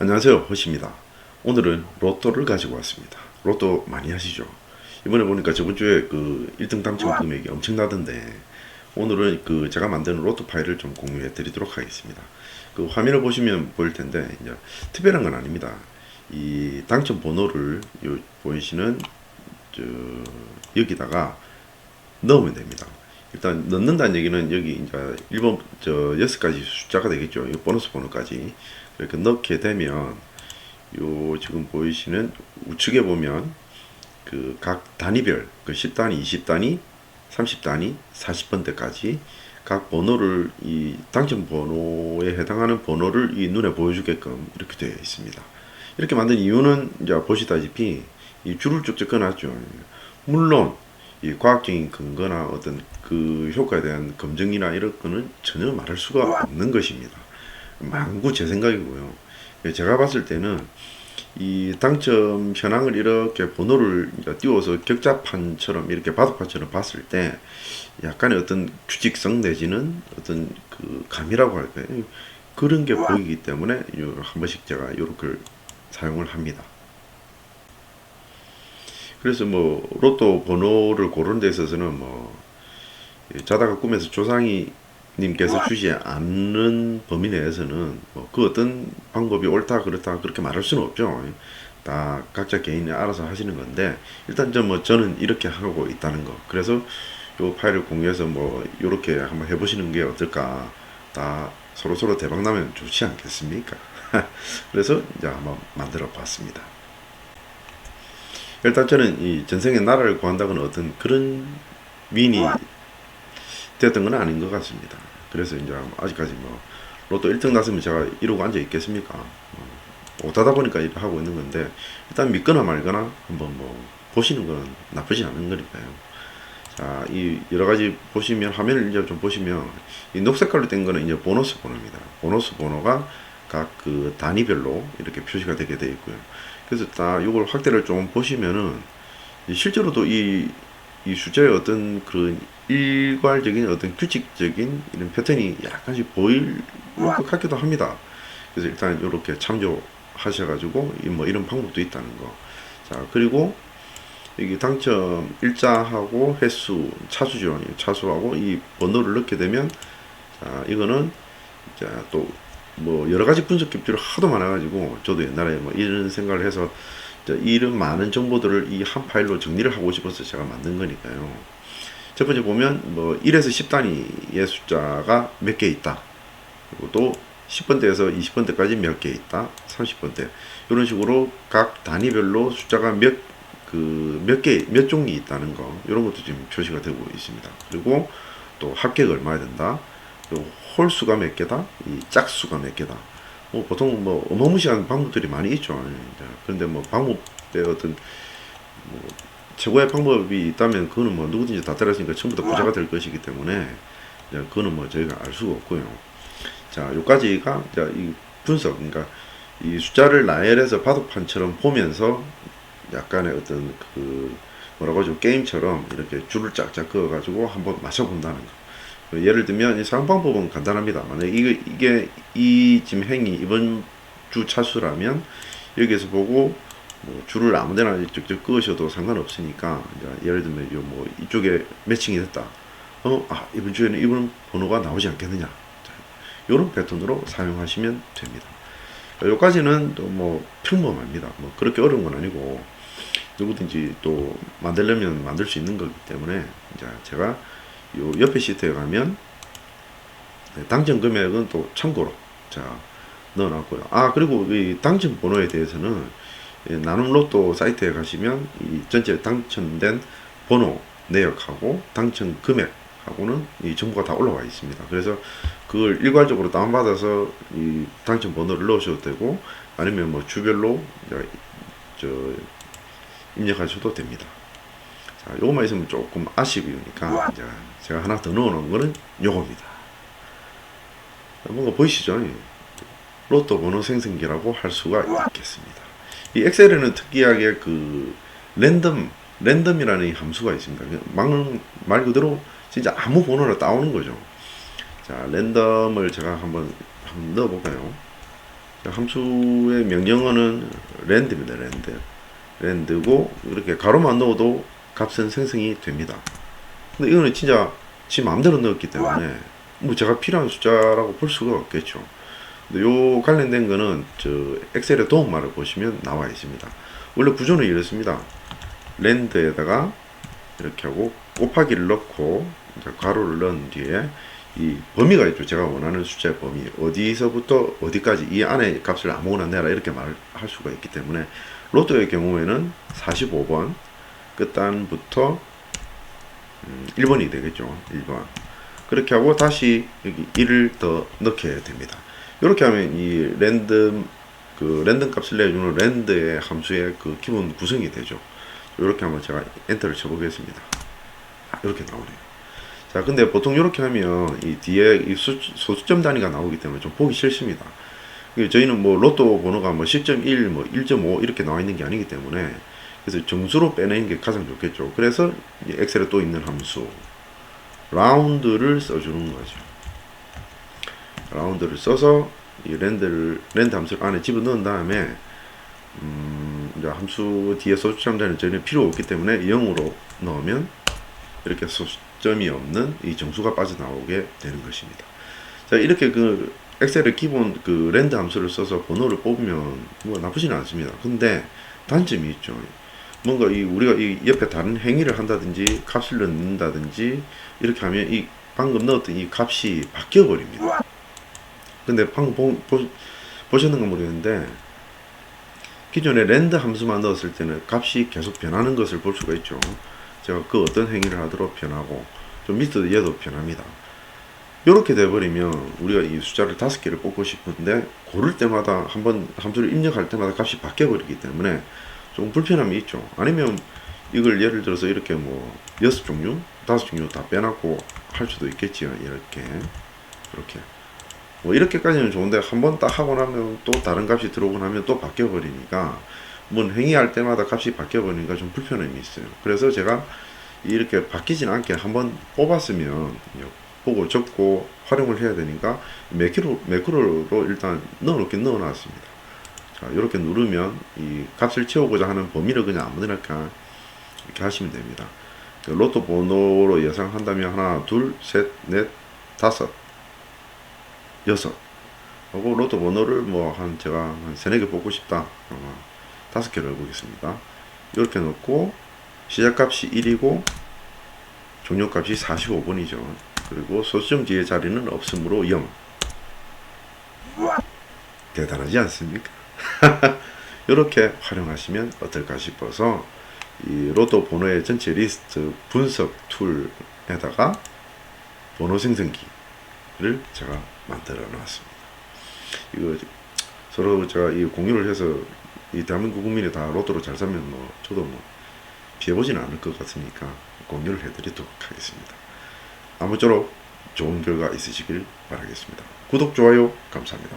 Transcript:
안녕하세요, 허씨입니다. 오늘은 로또를 가지고 왔습니다. 로또 많이 하시죠? 이번에 보니까 저번주에 그 1등 당첨 금액이 엄청나던데 오늘은 그 제가 만드는 로또 파일을 좀 공유해 드리도록 하겠습니다. 그 화면을 보시면 보일 텐데 이제 특별한 건 아닙니다. 이 당첨 번호를 보이시는 저 여기다가 넣으면 됩니다. 일단 넣는다는 얘기는 여기 이제 1번 6가지 숫자가 되겠죠. 이 보너스 번호까지 이렇게 넣게 되면 요 지금 보이시는 우측에 보면 그 각 단위별 그 10단위, 20단위, 30단위, 40번대까지 각 번호를 이 당첨 번호에 해당하는 번호를 이 눈에 보여주게끔 이렇게 되어 있습니다. 이렇게 만든 이유는 이제 보시다시피 이 줄을 쭉쭉 끊었죠. 물론 이 과학적인 근거나 어떤 그 효과에 대한 검증이나 이런 거는 전혀 말할 수가 없는 것입니다. 망구 제 생각이고요. 제가 봤을 때는 이 당첨 현황을 이렇게 번호를 띄워서 격자판처럼 이렇게 바둑판처럼 봤을 때 약간의 어떤 규칙성 내지는 어떤 그 감이라고 할까요? 그런 게 보이기 때문에 한 번씩 제가 이렇게 사용을 합니다. 그래서 뭐 로또 번호를 고르는 데 있어서는 뭐 자다가 꿈에서 조상이 님께서 주지 않는 범위 내에서는 뭐 그 어떤 방법이 옳다 그렇다 그렇게 말할 수는 없죠. 다 각자 개인이 알아서 하시는 건데 일단 저는 이렇게 하고 있다는 거. 그래서 요 파일을 공유해서 뭐 이렇게 한번 해보시는 게 어떨까. 다 서로 대박 나면 좋지 않겠습니까? 그래서 이제 한번 만들어 봤습니다. 일단 저는 이 전생에 나라를 구한다거나 어떤 그런 미인이 됐던 건 아닌 것 같습니다. 그래서 이제 아직까지 뭐 로또 1등 났으면 제가 이러고 앉아 있겠습니까? 오다다 보니까 이렇게 하고 있는 건데 일단 믿거나 말거나 한번 뭐 보시는 건 나쁘지 않은 거니까요. 자, 이 여러 가지 보시면 화면을 이제 좀 보시면 이 녹색깔로 된 거는 이제 보너스 번호입니다. 보너스 번호가 각 그 단위별로 이렇게 표시가 되게 되어 있고요. 그래서 딱 이걸 확대를 좀 보시면은 실제로도 이 숫자의 어떤 그런 일괄적인 어떤 규칙적인 이런 패턴이 약간씩 보일 것 같기도 합니다. 그래서 일단 이렇게 참조하셔가지고 뭐 이런 방법도 있다는 거. 자, 그리고 여기 당첨 일자하고 횟수 차수죠. 차수하고 이 번호를 넣게 되면 자, 이거는 자, 또 뭐 여러 가지 분석 기법들이 하도 많아가지고 저도 옛날에 뭐 이런 생각을 해서 이런 많은 정보들을 이 한 파일로 정리를 하고 싶어서 제가 만든 거니까요. 첫 번째 보면 뭐 1에서 10단위의 숫자가 몇 개 있다. 그리고 또 10번대에서 20번대까지 몇 개 있다. 30번대. 이런 식으로 각 단위별로 숫자가 몇 종이 있다는 거. 이런 것도 지금 표시가 되고 있습니다. 그리고 또 합계가 얼마나 된다. 홀수가 몇 개다. 이 짝수가 몇 개다. 뭐 보통 뭐 어마무시한 방법들이 많이 있죠. 그런데 뭐 방법의 어떤 뭐 최고의 방법이 있다면 그거는 뭐 누구든지 다 따라했으니까 전부 다 부자가 될 것이기 때문에 그거는 뭐 저희가 알 수가 없고요. 자, 요까지가 이 분석, 그러니까 이 숫자를 나열해서 바둑판처럼 보면서 약간의 어떤 그 뭐라고 하죠, 게임처럼 이렇게 줄을 쫙쫙 그어가지고 한번 맞춰본다는 거. 예를 들면 이 사용 방법은 간단합니다. 만약 이게 이 지금 행이 이번 주 차수라면 여기에서 보고 뭐 줄을 아무데나 쭉쭉 그으셔도 상관없으니까 이제 예를 들면 뭐 이쪽에 매칭이 됐다. 이번 주에는 이번 번호가 나오지 않겠느냐. 이런 패턴으로 사용하시면 됩니다. 여기까지는 또 뭐 평범합니다. 뭐 그렇게 어려운 건 아니고 누구든지 또 만들려면 만들 수 있는 거기 때문에 이제 제가 요 옆에 시트에 가면 당첨 금액은 또 참고로 자 넣어놨고요. 그리고 이 당첨 번호에 대해서는 나눔 로또 사이트에 가시면 이 전체 당첨된 번호 내역하고 당첨 금액하고는 이 정보가 다 올라와 있습니다. 그래서 그걸 일괄적으로 다운받아서 이 당첨 번호를 넣으셔도 되고 아니면 뭐 주별로 입력하셔도 됩니다. 자, 요거만 있으면 조금 아쉬우니까 이제 제가 하나 더 넣어놓은 거는 요겁니다. 뭔가 보이시죠? 로또 번호 생성기라고 할 수가 있겠습니다. 이 엑셀에는 특이하게 그 랜덤이라는 함수가 있습니다. 말 그대로 진짜 아무 번호나 따오는 거죠. 자, 랜덤을 제가 한번 넣어볼까요? 함수의 명령어는 랜드입니다. 랜드고 이렇게 가로만 넣어도 값은 생성이 됩니다. 근데 이거는 진짜 지 마음대로 넣었기 때문에 뭐 제가 필요한 숫자라고 볼 수가 없겠죠. 근데 요 관련된 거는 저 엑셀의 도움말을 보시면 나와 있습니다. 원래 구조는 이렇습니다. 랜드에다가 이렇게 하고 곱하기를 넣고 가로를 넣은 뒤에 이 범위가 있죠. 제가 원하는 숫자의 범위 어디서부터 어디까지 이 안에 값을 아무거나 내라 이렇게 말할 수가 있기 때문에 로또의 경우에는 45번 끝단부터 1번이 되겠죠. 1번 그렇게 하고 다시 여기 1을 더 넣게 됩니다. 이렇게 하면 이 랜덤 값을 내주는 랜드의 함수의 그 기본 구성이 되죠. 이렇게 한번 제가 엔터를 쳐보겠습니다. 이렇게 나오네요. 자, 근데 보통 이렇게 하면 이 뒤에 이 소수점 단위가 나오기 때문에 좀 보기 싫습니다. 저희는 뭐 로또 번호가 뭐 10.1, 뭐 1.5 이렇게 나와 있는 게 아니기 때문에 그래서 정수로 빼내는 게 가장 좋겠죠. 그래서 엑셀에 또 있는 함수 라운드를 써주는 거죠. 라운드를 써서 이 랜드 함수를 안에 집어넣은 다음에 이제 함수 뒤에 소수점 단위는 저희는 필요 없기 때문에 0으로 넣으면 이렇게 소수점이 없는 이 정수가 빠져나오게 되는 것입니다. 자, 이렇게 그 엑셀의 기본 그 랜드 함수를 써서 번호를 뽑으면 뭐 나쁘지는 않습니다. 근데 단점이 있죠. 뭔가 우리가 이 옆에 다른 행위를 한다든지 값을 넣는다든지 이렇게 하면 이 방금 넣었던 이 값이 바뀌어 버립니다. 근데 방금 보셨는가 모르겠는데 기존에 랜드 함수만 넣었을 때는 값이 계속 변하는 것을 볼 수가 있죠. 제가 그 어떤 행위를 하도록 변하고 좀 밑에도 얘도 변합니다. 이렇게 돼버리면 우리가 이 숫자를 5개를 뽑고 싶은데 고를 때마다 한번 함수를 입력할 때마다 값이 바뀌어 버리기 때문에 좀 불편함이 있죠. 아니면 이걸 예를 들어서 이렇게 뭐 6종류 5종류 다 빼놨고 할 수도 있겠지요. 이렇게 뭐 이렇게까지는 좋은데 한번 딱 하고 나면 또 다른 값이 들어오고 나면 또 바뀌어 버리니까 뭔 행위할 때마다 값이 바뀌어 버리니까 좀 불편함이 있어요. 그래서 제가 이렇게 바뀌진 않게 한번 뽑았으면 보고 적고 활용을 해야 되니까 매크로로 일단 넣어놓긴 넣어놨습니다. 자, 이렇게 누르면 이 값을 채우고자 하는 범위를 그냥 아무데나 이렇게 하시면 됩니다. 로또 번호로 예상한다면 하나, 둘, 셋, 넷, 다섯, 여섯 하고 로또 번호를 뭐 제가 한 3-4개 뽑고 싶다. 5개를 해보겠습니다. 이렇게 넣고 시작값이 1이고 종료값이 45번이죠. 그리고 소수점 뒤에 자리는 없으므로 0. 대단하지 않습니까? 이렇게 활용하시면 어떨까 싶어서 이 로또 번호의 전체 리스트 분석 툴에다가 번호 생성기를 제가 만들어 놨습니다. 이거 서로 제가 이 공유를 해서 이 대한민국 국민이 다 로또로 잘 살면 뭐 저도 뭐 피해보지는 않을 것 같으니까 공유를 해드리도록 하겠습니다. 아무쪼록 좋은 결과 있으시길 바라겠습니다. 구독, 좋아요 감사합니다.